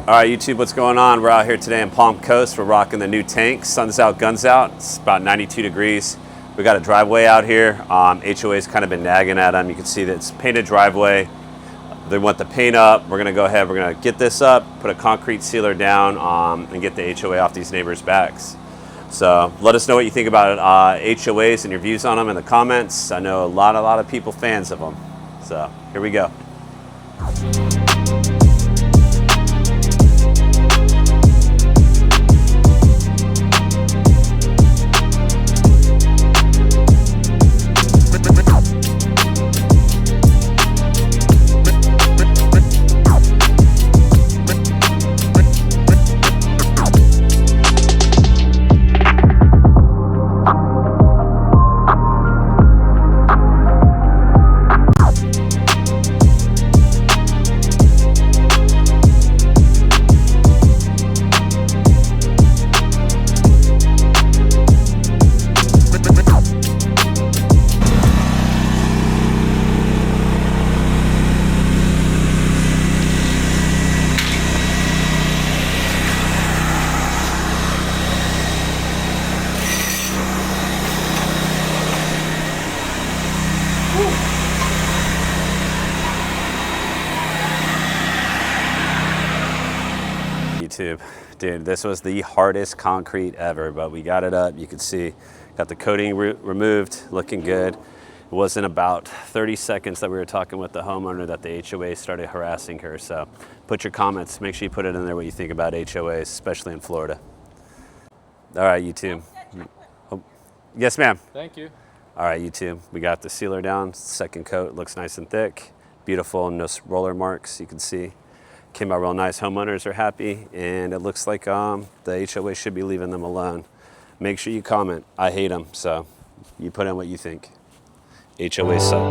All right, YouTube, what's going on? We're out here today in Palm Coast. We're rocking the new tank. Sun's out, guns out. It's about 92 degrees. We got a driveway out here. HOA's kind of been nagging at them. You can see that it's painted driveway. They want the paint up. We're gonna go ahead, we're gonna get this up, put a concrete sealer down, and get the HOA off these neighbors' backs. So let us know what you think about HOAs and your views on them in the comments. I know a lot of people fans of them. So here we go. YouTube, dude, this was the hardest concrete ever, but we got it up. You can see, got the coating removed, looking good. It wasn't about 30 seconds that we were talking with the homeowner that the HOA started harassing her. So put your comments, make sure you put it in there what you think about HOAs, especially in Florida. All right, YouTube. Oh, yes, ma'am. Thank you. All right, YouTube, we got the sealer down, second coat, looks nice and thick, beautiful, no roller marks, you can see. Came out real nice, homeowners are happy, and it looks like the HOA should be leaving them alone. Make sure you comment, I hate them, so you put in what you think. HOAs suck.